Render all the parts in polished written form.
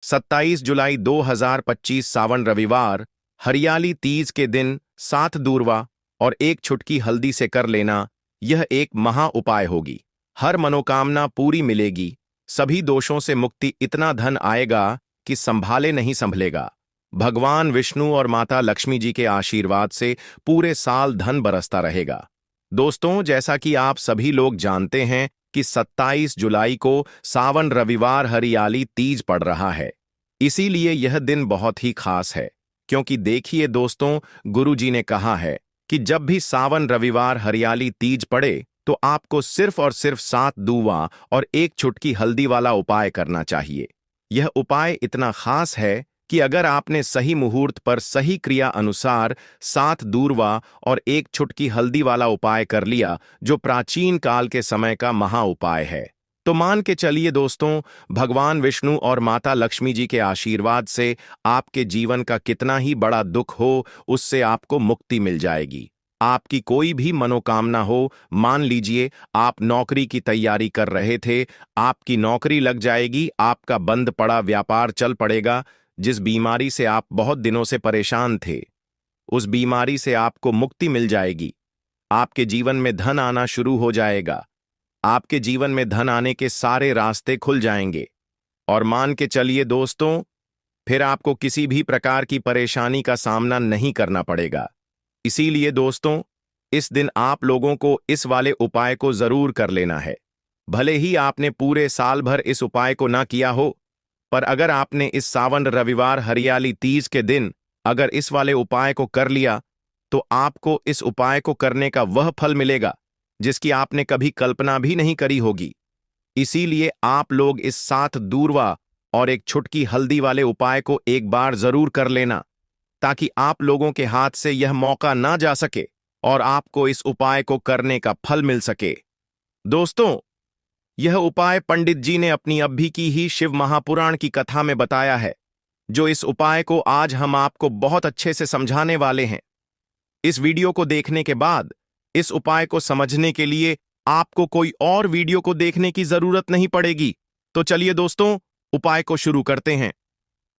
27 जुलाई 2025 सावन रविवार, हरियाली तीज के दिन 7 दूर्वा और एक छुटकी हल्दी से कर लेना, यह एक महा उपाय होगी। हर मनोकामना पूरी मिलेगी, सभी दोषों से मुक्ति, इतना धन आएगा कि संभाले नहीं संभलेगा। भगवान विष्णु और माता लक्ष्मी जी के आशीर्वाद से पूरे साल धन बरसता रहेगा। दोस्तों, जैसा कि आप सभी लोग जानते हैं कि 27 जुलाई को सावन रविवार हरियाली तीज पड़ रहा है। इसीलिए यह दिन बहुत ही खास है, क्योंकि देखिए दोस्तों, गुरु जी ने कहा है कि जब भी सावन रविवार हरियाली तीज पड़े तो आपको सिर्फ और सिर्फ 7 दूवा और एक चुटकी हल्दी वाला उपाय करना चाहिए। यह उपाय इतना खास है कि अगर आपने सही मुहूर्त पर सही क्रिया अनुसार 7 दूर्वा और एक चुटकी हल्दी वाला उपाय कर लिया, जो प्राचीन काल के समय का महा उपाय है, तो मान के चलिए दोस्तों, भगवान विष्णु और माता लक्ष्मी जी के आशीर्वाद से आपके जीवन का कितना ही बड़ा दुख हो, उससे आपको मुक्ति मिल जाएगी। आपकी कोई भी मनोकामना हो, मान लीजिए आप नौकरी की तैयारी कर रहे थे, आपकी नौकरी लग जाएगी, आपका बंद पड़ा व्यापार चल पड़ेगा, जिस बीमारी से आप बहुत दिनों से परेशान थे, उस बीमारी से आपको मुक्ति मिल जाएगी। आपके जीवन में धन आना शुरू हो जाएगा, आपके जीवन में धन आने के सारे रास्ते खुल जाएंगे। और मान के चलिए दोस्तों, फिर आपको किसी भी प्रकार की परेशानी का सामना नहीं करना पड़ेगा। इसीलिए दोस्तों, इस दिन आप लोगों को इस वाले उपाय को जरूर कर लेना है। भले ही आपने पूरे साल भर इस उपाय को ना किया हो, पर अगर आपने इस सावन रविवार हरियाली तीज के दिन अगर इस वाले उपाय को कर लिया, तो आपको इस उपाय को करने का वह फल मिलेगा जिसकी आपने कभी कल्पना भी नहीं करी होगी। इसीलिए आप लोग इस 7 दूर्वा और एक छुटकी हल्दी वाले उपाय को एक बार जरूर कर लेना, ताकि आप लोगों के हाथ से यह मौका ना जा सके और आपको इस उपाय को करने का फल मिल सके। दोस्तों, यह उपाय पंडित जी ने अपनी अभी की ही शिव महापुराण की कथा में बताया है, जो इस उपाय को आज हम आपको बहुत अच्छे से समझाने वाले हैं। इस वीडियो को देखने के बाद इस उपाय को समझने के लिए आपको कोई और वीडियो को देखने की जरूरत नहीं पड़ेगी। तो चलिए दोस्तों, उपाय को शुरू करते हैं।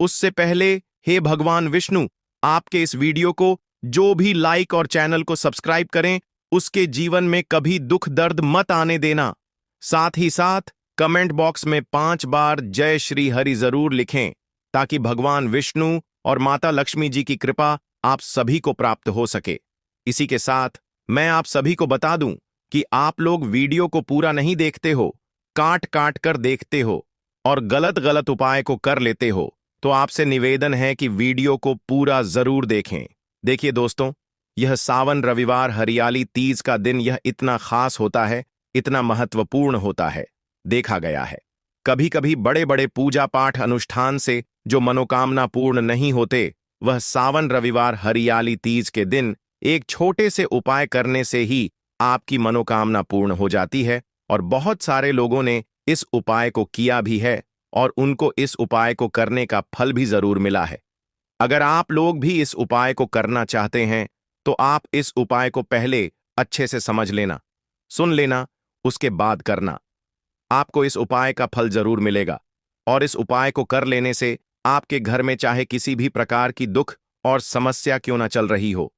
उससे पहले, हे भगवान विष्णु, आपके इस वीडियो को जो भी लाइक और चैनल को सब्सक्राइब करें, उसके जीवन में कभी दुख दर्द मत आने देना। साथ ही साथ कमेंट बॉक्स में 5 बार जय श्री हरि जरूर लिखें, ताकि भगवान विष्णु और माता लक्ष्मी जी की कृपा आप सभी को प्राप्त हो सके। इसी के साथ मैं आप सभी को बता दूं कि आप लोग वीडियो को पूरा नहीं देखते हो, काट काट कर देखते हो और गलत गलत उपाय को कर लेते हो, तो आपसे निवेदन है कि वीडियो को पूरा जरूर देखें। देखिए दोस्तों, यह सावन रविवार हरियाली तीज का दिन यह इतना खास होता है, इतना महत्वपूर्ण होता है। देखा गया है कभी कभी बड़े बड़े पूजा पाठ अनुष्ठान से जो मनोकामना पूर्ण नहीं होते, वह सावन रविवार हरियाली तीज के दिन एक छोटे से उपाय करने से ही आपकी मनोकामना पूर्ण हो जाती है। और बहुत सारे लोगों ने इस उपाय को किया भी है और उनको इस उपाय को करने का फल भी जरूर मिला है। अगर आप लोग भी इस उपाय को करना चाहते हैं, तो आप इस उपाय को पहले अच्छे से समझ लेना, सुन लेना, उसके बाद करना। आपको इस उपाय का फल जरूर मिलेगा। और इस उपाय को कर लेने से आपके घर में चाहे किसी भी प्रकार की दुख और समस्या क्यों ना चल रही हो,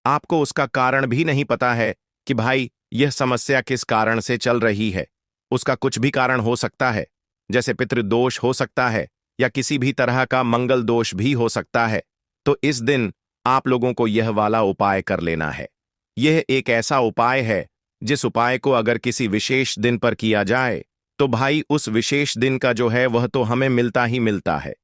आपको उसका कारण भी नहीं पता है कि भाई यह समस्या किस कारण से चल रही है। उसका कुछ भी कारण हो सकता है, जैसे पितृदोष हो सकता है या किसी भी तरह का मंगल दोष भी हो सकता है। तो इस दिन आप लोगों को यह वाला उपाय कर लेना है। यह एक ऐसा उपाय है जिस उपाय को अगर किसी विशेष दिन पर किया जाए, तो भाई उस विशेष दिन का जो है वह तो हमें मिलता ही मिलता है।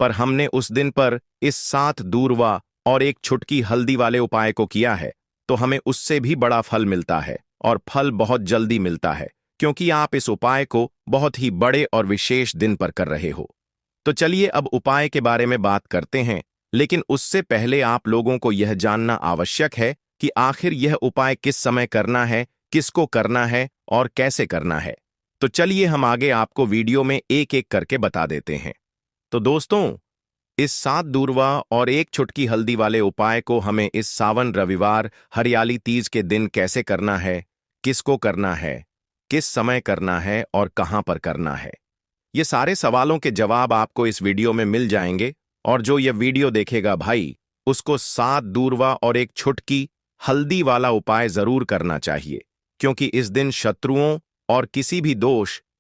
पर हमने उस दिन पर इस 7 दूर्वा और एक छुटकी हल्दी वाले उपाय को किया है, तो हमें उससे भी बड़ा फल मिलता है, और फल बहुत जल्दी मिलता है, क्योंकि आप इस उपाय को बहुत ही बड़े और विशेष दिन पर कर रहे हो। तो चलिए अब उपाय के बारे में बात करते हैं, लेकिन उससे पहले आप लोगों को यह जानना आवश्यक है कि आखिर यह उपाय किस समय करना है, किसको करना है और कैसे करना है। तो चलिए हम आगे आपको वीडियो में एक एक करके बता देते हैं। तो दोस्तों, इस 7 दूर्वा और एक छुटकी हल्दी वाले उपाय को हमें इस सावन रविवार हरियाली तीज के दिन कैसे करना है, किसको करना है, किस समय करना है और कहां पर करना है, ये सारे सवालों के जवाब आपको इस वीडियो में मिल जाएंगे। और जो ये वीडियो देखेगा भाई, उसको 7 दूर्वा और एक छुटकी हल्दी वाला उपाय जरूर करना चाहिए, क्योंकि इस दिन शत्रुओं और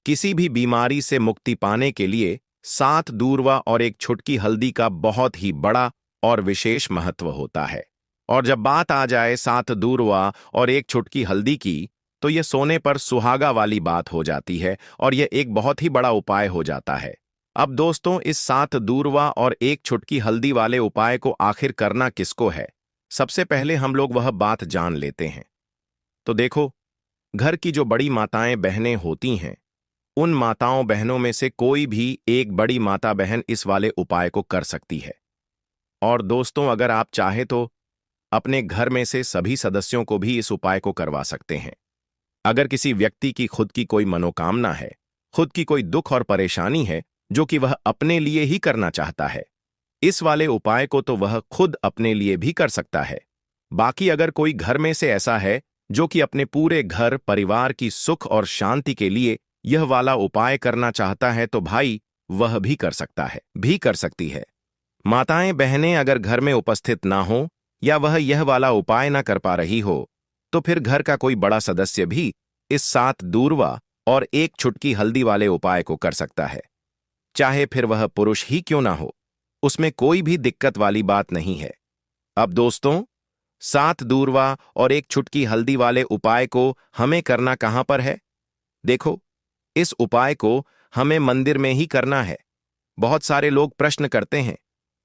किसी भी बीमारी से मुक्ति पाने के लिए 7 दूर्वा और एक छुटकी हल्दी का बहुत ही बड़ा और विशेष महत्व होता है। और जब बात आ जाए 7 दूर्वा और एक छुटकी हल्दी की, तो यह सोने पर सुहागा वाली बात हो जाती है और यह एक बहुत ही बड़ा उपाय हो जाता है। अब दोस्तों, इस 7 दूर्वा और एक छुटकी हल्दी वाले उपाय को आखिर करना किसको है, सबसे पहले हम लोग वह बात जान लेते हैं। तो देखो, घर की जो बड़ी माताएं बहनें होती हैं, उन माताओं बहनों में से कोई भी एक बड़ी माता बहन इस वाले उपाय को कर सकती है। और दोस्तों, अगर आप चाहे तो अपने घर में से सभी सदस्यों को भी इस उपाय को करवा सकते हैं। अगर किसी व्यक्ति की खुद की कोई मनोकामना है, खुद की कोई दुख और परेशानी है जो कि वह अपने लिए ही करना चाहता है, इस वाले उपाय को तो वह खुद अपने लिए भी कर सकता है। बाकी अगर कोई घर में से ऐसा है जो कि अपने पूरे घर परिवार की सुख और शांति के लिए यह वाला उपाय करना चाहता है, तो भाई वह भी कर सकती है। माताएं बहनें अगर घर में उपस्थित ना हो या वह यह वाला उपाय ना कर पा रही हो, तो फिर घर का कोई बड़ा सदस्य भी इस 7 दूर्वा और एक छुटकी हल्दी वाले उपाय को कर सकता है। चाहे फिर वह पुरुष ही क्यों ना हो, उसमें कोई भी दिक्कत वाली बात नहीं है। अब दोस्तों, 7 दूर्वा और एक छुटकी हल्दी वाले उपाय को हमें करना कहां पर है? देखो, इस उपाय को हमें मंदिर में ही करना है। बहुत सारे लोग प्रश्न करते हैं,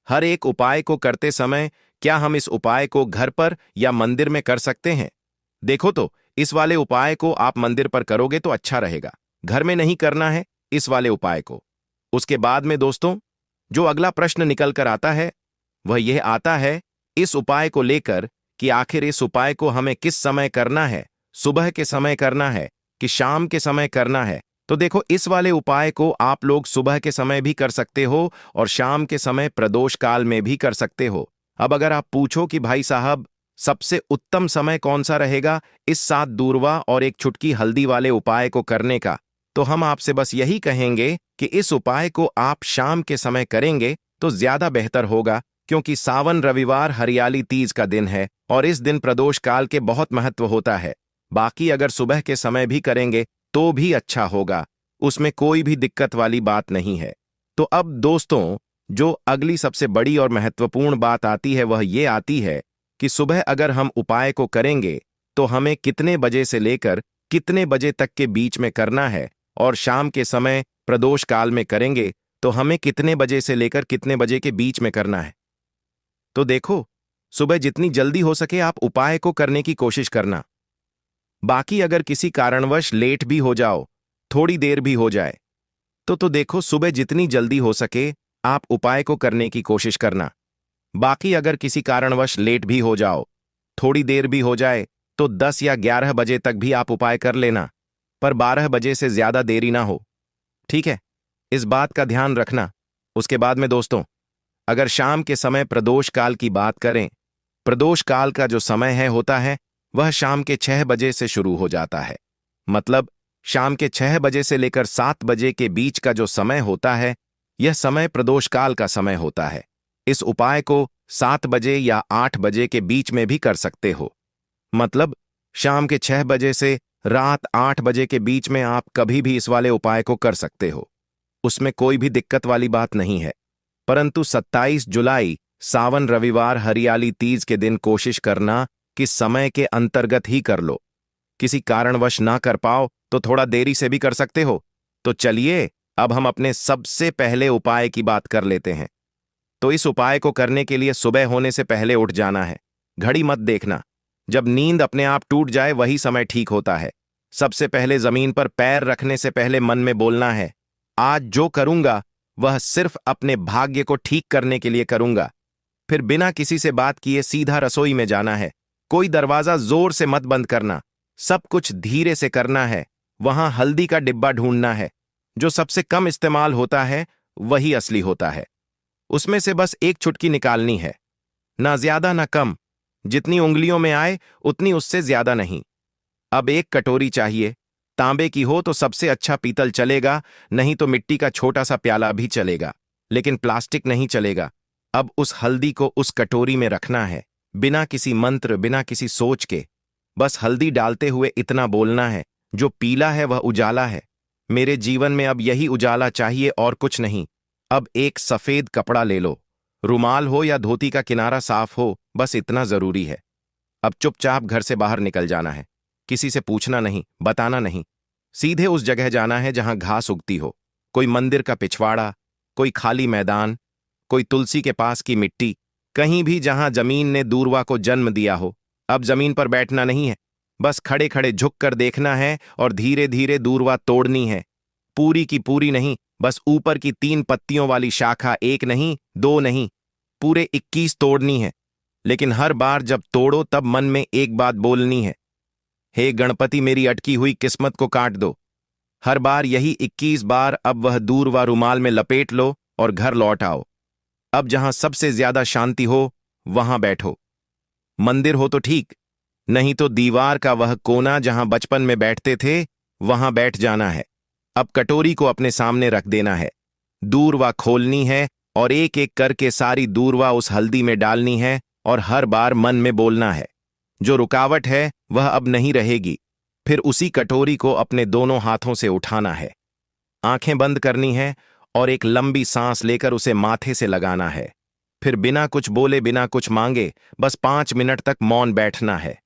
हर एक उपाय को करते समय क्या हम इस उपाय को घर पर या मंदिर में कर सकते हैं? देखो, तो इस वाले उपाय को आप मंदिर पर करोगे तो अच्छा रहेगा, घर में नहीं करना है इस वाले उपाय को। उसके बाद में दोस्तों, जो अगला प्रश्न निकल कर आता है वह यह आता है इस उपाय को लेकर कि आखिर इस उपाय को हमें किस समय करना है, सुबह के समय करना है कि शाम के समय करना है? तो देखो, इस वाले उपाय को आप लोग सुबह के समय भी कर सकते हो और शाम के समय प्रदोष काल में भी कर सकते हो। अब अगर आप पूछो कि भाई साहब, सबसे उत्तम समय कौन सा रहेगा इस 7 दूर्वा और एक छुटकी हल्दी वाले उपाय को करने का, तो हम आपसे बस यही कहेंगे कि इस उपाय को आप शाम के समय करेंगे तो ज्यादा बेहतर होगा, क्योंकि सावन रविवार हरियाली तीज का दिन है और इस दिन प्रदोष काल के बहुत महत्व होता है। बाकी अगर सुबह के समय भी करेंगे तो भी अच्छा होगा, उसमें कोई भी दिक्कत वाली बात नहीं है। तो अब दोस्तों, जो अगली सबसे बड़ी और महत्वपूर्ण बात आती है वह ये आती है कि सुबह अगर हम उपाय को करेंगे तो हमें कितने बजे से लेकर कितने बजे तक के बीच में करना है, और शाम के समय प्रदोष काल में करेंगे तो हमें कितने बजे से लेकर कितने बजे के बीच में करना है। तो देखो, सुबह जितनी जल्दी हो सके आप उपाय को करने की कोशिश करना। बाकी अगर किसी कारणवश लेट भी हो जाओ, थोड़ी देर भी हो जाए, तो देखो, सुबह जितनी जल्दी हो सके आप उपाय को करने की कोशिश करना। बाकी अगर किसी कारणवश लेट भी हो जाओ, थोड़ी देर भी हो जाए, तो 10 या 11 बजे तक भी आप उपाय कर लेना, पर 12 बजे से ज्यादा देरी ना हो, ठीक है? इस बात का ध्यान रखना। उसके बाद में दोस्तों, अगर शाम के समय प्रदोष काल की बात करें, प्रदोष काल का जो समय होता है वह शाम के 6 बजे से शुरू हो जाता है। मतलब शाम के 6 बजे से लेकर 7 बजे के बीच का जो समय होता है, यह समय प्रदोष काल का समय होता है। इस उपाय को 7 बजे या 8 बजे के बीच में भी कर सकते हो। मतलब शाम के 6 बजे से रात 8 बजे के बीच में आप कभी भी इस वाले उपाय को कर सकते हो, उसमें कोई भी दिक्कत वाली बात नहीं है। परंतु 27 जुलाई सावन रविवार हरियाली तीज के दिन कोशिश करना कि समय के अंतर्गत ही कर लो। किसी कारणवश ना कर पाओ तो थोड़ा देरी से भी कर सकते हो। तो चलिए, अब हम अपने सबसे पहले उपाय की बात कर लेते हैं। तो इस उपाय को करने के लिए सुबह होने से पहले उठ जाना है, घड़ी मत देखना। जब नींद अपने आप टूट जाए वही समय ठीक होता है। सबसे पहले जमीन पर पैर रखने से पहले मन में बोलना है, आज जो करूंगा वह सिर्फ अपने भाग्य को ठीक करने के लिए करूंगा। फिर बिना किसी से बात किए सीधा रसोई में जाना है। कोई दरवाजा जोर से मत बंद करना, सब कुछ धीरे से करना है। वहां हल्दी का डिब्बा ढूंढना है, जो सबसे कम इस्तेमाल होता है वही असली होता है। उसमें से बस एक चुटकी निकालनी है, ना ज्यादा ना कम, जितनी उंगलियों में आए उतनी, उससे ज्यादा नहीं। अब एक कटोरी चाहिए, तांबे की हो तो सबसे अच्छा पीतल चलेगा, नहीं तो मिट्टी का छोटा सा प्याला भी चलेगा, लेकिन प्लास्टिक नहीं चलेगा। अब उस हल्दी को उस कटोरी में रखना है, बिना किसी मंत्र, बिना किसी सोच के। बस हल्दी डालते हुए इतना बोलना है, जो पीला है वह उजाला है। मेरे जीवन में अब यही उजाला चाहिए और कुछ नहीं। अब एक सफेद कपड़ा ले लो, रुमाल हो या धोती का किनारा साफ हो, बस इतना जरूरी है। अब चुपचाप घर से बाहर निकल जाना है, किसी से पूछना नहीं, बताना नहीं। सीधे उस जगह जाना है जहां घास उगती हो, कोई मंदिर का पिछवाड़ा, कोई खाली मैदान, कोई तुलसी के पास की मिट्टी, कहीं भी जहां जमीन ने दूर्वा को जन्म दिया हो। अब जमीन पर बैठना नहीं है, बस खड़े खड़े झुक कर देखना है और धीरे धीरे दूर्वा तोड़नी है। पूरी की पूरी नहीं, बस ऊपर की 3 पत्तियों वाली शाखा, एक नहीं, 2 नहीं, पूरे 21 तोड़नी है। लेकिन हर बार जब तोड़ो तब मन में एक बात बोलनी है, हे गणपति मेरी अटकी हुई किस्मत को काट दो। हर बार यही 21 बार। अब वह दूर्वा रुमाल में लपेट लो और घर लौट आओ। अब जहां सबसे ज्यादा शांति हो वहां बैठो। मंदिर हो तो ठीक, नहीं तो दीवार का वह कोना जहां बचपन में बैठते थे, वहां बैठ जाना है। अब कटोरी को अपने सामने रख देना है, दूर्वा खोलनी है और एक एक करके सारी दूर्वा उस हल्दी में डालनी है और हर बार मन में बोलना है, जो रुकावट है वह अब नहीं रहेगी। फिर उसी कटोरी को अपने दोनों हाथों से उठाना है, आंखें बंद करनी है और एक लंबी सांस लेकर उसे माथे से लगाना है। फिर बिना कुछ बोले, बिना कुछ मांगे, बस 5 मिनट तक मौन बैठना है।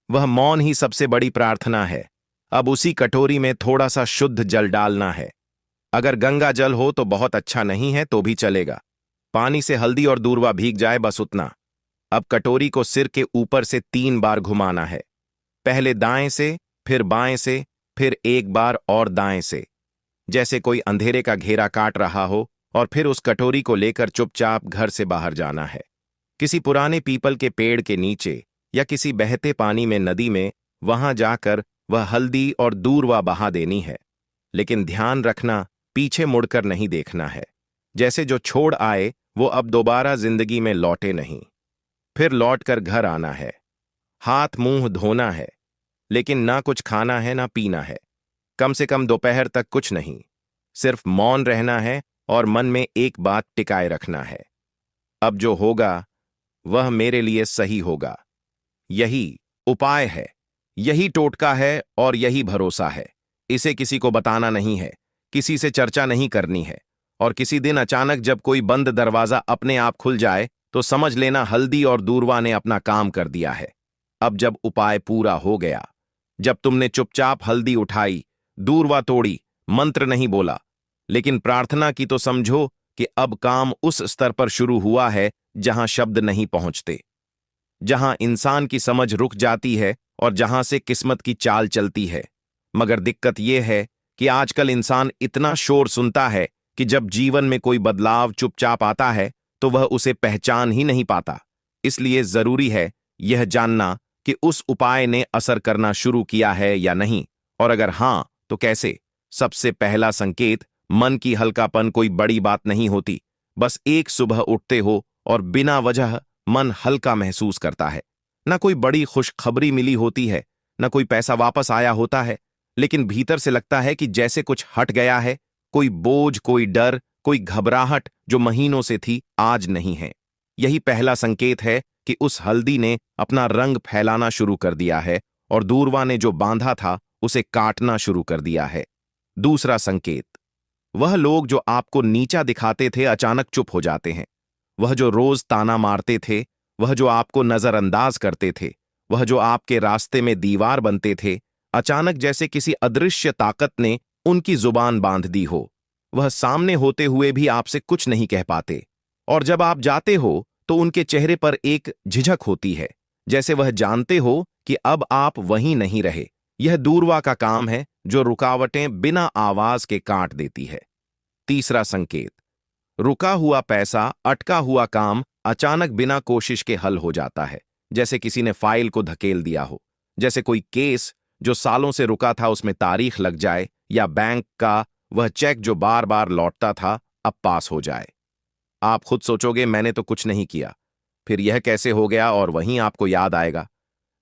वह मौन ही सबसे बड़ी प्रार्थना है। अब उसी कटोरी में थोड़ा सा शुद्ध जल डालना है। अगर गंगा जल हो तो बहुत अच्छा, नहीं है तो भी चलेगा। पानी से हल्दी और दूर्वा भीग जाए, बस उतना। अब कटोरी को सिर के ऊपर से 3 बार घुमाना है, पहले दाएं से, फिर बाएं से, फिर एक बार और दाएं से, जैसे कोई अंधेरे का घेरा काट रहा हो। और फिर उस कटोरी को लेकर चुपचाप घर से बाहर जाना है, किसी पुराने पीपल के पेड़ के नीचे या किसी बहते पानी में, नदी में। वहां जाकर वह हल्दी और दूर्वा बहा देनी है, लेकिन ध्यान रखना, पीछे मुड़कर नहीं देखना है। जैसे जो छोड़ आए वो अब दोबारा जिंदगी में लौटे नहीं। फिर लौटकर घर आना है, हाथ मुंह धोना है, लेकिन ना कुछ खाना है ना पीना है, कम से कम दोपहर तक कुछ नहीं। सिर्फ मौन रहना है और मन में एक बात टिकाए रखना है, अब जो होगा वह मेरे लिए सही होगा। यही उपाय है, यही टोटका है और यही भरोसा है। इसे किसी को बताना नहीं है, किसी से चर्चा नहीं करनी है। और किसी दिन अचानक जब कोई बंद दरवाजा अपने आप खुल जाए तो समझ लेना हल्दी और दूर्वा ने अपना काम कर दिया है। अब जब उपाय पूरा हो गया, जब तुमने चुपचाप हल्दी उठाई, दूर्वा तोड़ी, मंत्र नहीं बोला, लेकिन प्रार्थना की, तो समझो कि अब काम उस स्तर पर शुरू हुआ है जहां शब्द नहीं पहुंचते, जहां इंसान की समझ रुक जाती है और जहां से किस्मत की चाल चलती है। मगर दिक्कत यह है कि आजकल इंसान इतना शोर सुनता है कि जब जीवन में कोई बदलाव चुपचाप आता है तो वह उसे पहचान ही नहीं पाता। इसलिए जरूरी है यह जानना कि उस उपाय ने असर करना शुरू किया है या नहीं, और अगर हां तो कैसे। सबसे पहला संकेत, मन की हल्कापन। कोई बड़ी बात नहीं होती, बस एक सुबह उठते हो और बिना वजह मन हल्का महसूस करता है। ना कोई बड़ी खुशखबरी मिली होती है, ना कोई पैसा वापस आया होता है, लेकिन भीतर से लगता है कि जैसे कुछ हट गया है। कोई बोझ, कोई डर, कोई घबराहट जो महीनों से थी आज नहीं है। यही पहला संकेत है कि उस हल्दी ने अपना रंग फैलाना शुरू कर दिया है और दूर्वा ने जो बांधा था उसे काटना शुरू कर दिया है। दूसरा संकेत, वह लोग जो आपको नीचा दिखाते थे अचानक चुप हो जाते हैं। वह जो रोज ताना मारते थे, वह जो आपको नजरअंदाज करते थे, वह जो आपके रास्ते में दीवार बनते थे, अचानक जैसे किसी अदृश्य ताकत ने उनकी जुबान बांध दी हो। वह सामने होते हुए भी आपसे कुछ नहीं कह पाते, और जब आप जाते हो तो उनके चेहरे पर एक झिझक होती है, जैसे वह जानते हो कि अब आप वहीं नहीं रहे। यह दूर्वा का काम है जो रुकावटें बिना आवाज के काट देती है। तीसरा संकेत, रुका हुआ पैसा, अटका हुआ काम अचानक बिना कोशिश के हल हो जाता है, जैसे किसी ने फाइल को धकेल दिया हो, जैसे कोई केस जो सालों से रुका था उसमें तारीख लग जाए, या बैंक का वह चेक जो बार बार लौटता था अब पास हो जाए। आप खुद सोचोगे मैंने तो कुछ नहीं किया, फिर यह कैसे हो गया, और वहीं आपको याद आएगा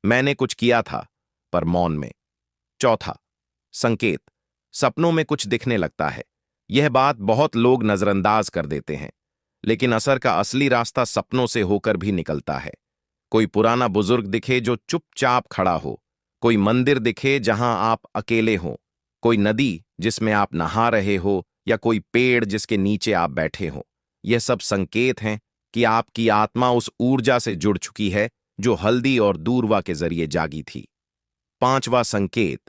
मैंने कुछ किया था, पर मौन में। चौथा, संकेत, सपनों में कुछ दिखने लगता है। यह बात बहुत लोग नजरअंदाज कर देते हैं, लेकिन असर का असली रास्ता सपनों से होकर भी निकलता है। कोई पुराना बुजुर्ग दिखे जो चुपचाप खड़ा हो, कोई मंदिर दिखे जहां आप अकेले हो, कोई नदी जिसमें आप नहा रहे हो, या कोई पेड़ जिसके नीचे आप बैठे हो। यह सब संकेत हैं कि आपकी आत्मा उस ऊर्जा से जुड़ चुकी है जो हल्दी और दूरवा के जरिए जागी थी। पांचवा संकेत,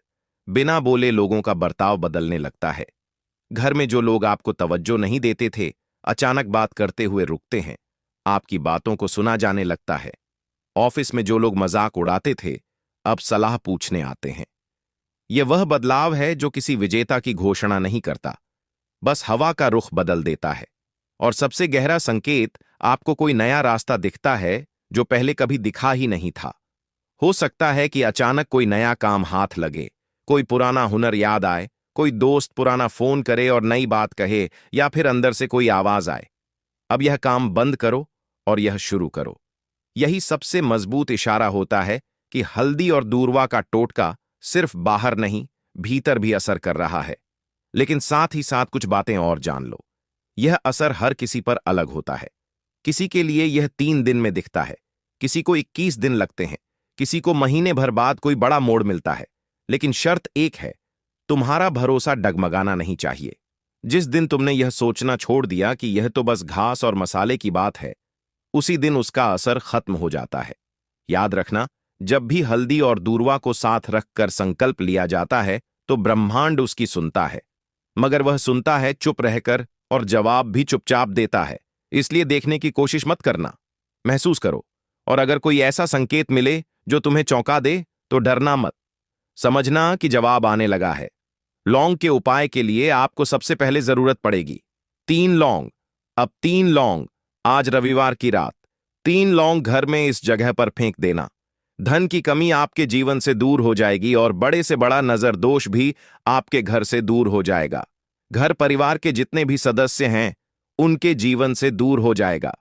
बिना बोले लोगों का बर्ताव बदलने लगता है। घर में जो लोग आपको तवज्जो नहीं देते थे, अचानक बात करते हुए रुकते हैं। आपकी बातों को सुना जाने लगता है। ऑफिस में जो लोग मजाक उड़ाते थे, अब सलाह पूछने आते हैं। यह वह बदलाव है जो किसी विजेता की घोषणा नहीं करता, बस हवा का रुख बदल देता है। और सबसे गहरा संकेत, आपको कोई नया रास्ता दिखता है जो पहले कभी दिखा ही नहीं था। हो सकता है कि अचानक कोई नया काम हाथ लगे, कोई पुराना हुनर याद आए, कोई दोस्त पुराना फोन करे और नई बात कहे, या फिर अंदर से कोई आवाज आए, अब यह काम बंद करो और यह शुरू करो। यही सबसे मजबूत इशारा होता है कि हल्दी और दूरवा का टोटका सिर्फ बाहर नहीं, भीतर भी असर कर रहा है। लेकिन साथ ही साथ कुछ बातें और जान लो। यह असर हर किसी पर अलग होता है। किसी के लिए यह 3 दिन में दिखता है, किसी को 21 दिन लगते हैं, किसी को महीने भर बाद कोई बड़ा मोड़ मिलता है। लेकिन शर्त एक है, तुम्हारा भरोसा डगमगाना नहीं चाहिए। जिस दिन तुमने यह सोचना छोड़ दिया कि यह तो बस घास और मसाले की बात है, उसी दिन उसका असर खत्म हो जाता है। याद रखना, जब भी हल्दी और दूरवा को साथ रखकर संकल्प लिया जाता है, तो ब्रह्मांड उसकी सुनता है। मगर वह सुनता है चुप रहकर, और जवाब भी चुपचाप देता है। इसलिए देखने की कोशिश मत करना, महसूस करो। और अगर कोई ऐसा संकेत मिले जो तुम्हें चौंका दे, तो डरना मत। समझना कि जवाब आने लगा है। लौंग के उपाय के लिए आपको सबसे पहले जरूरत पड़ेगी 3 लौंग। अब 3 लौंग, आज रविवार की रात 3 लौंग घर में इस जगह पर फेंक देना। धन की कमी आपके जीवन से दूर हो जाएगी और बड़े से बड़ा नजर दोष भी आपके घर से दूर हो जाएगा। घर परिवार के जितने भी सदस्य हैं, उनके जीवन से दूर हो जाएगा।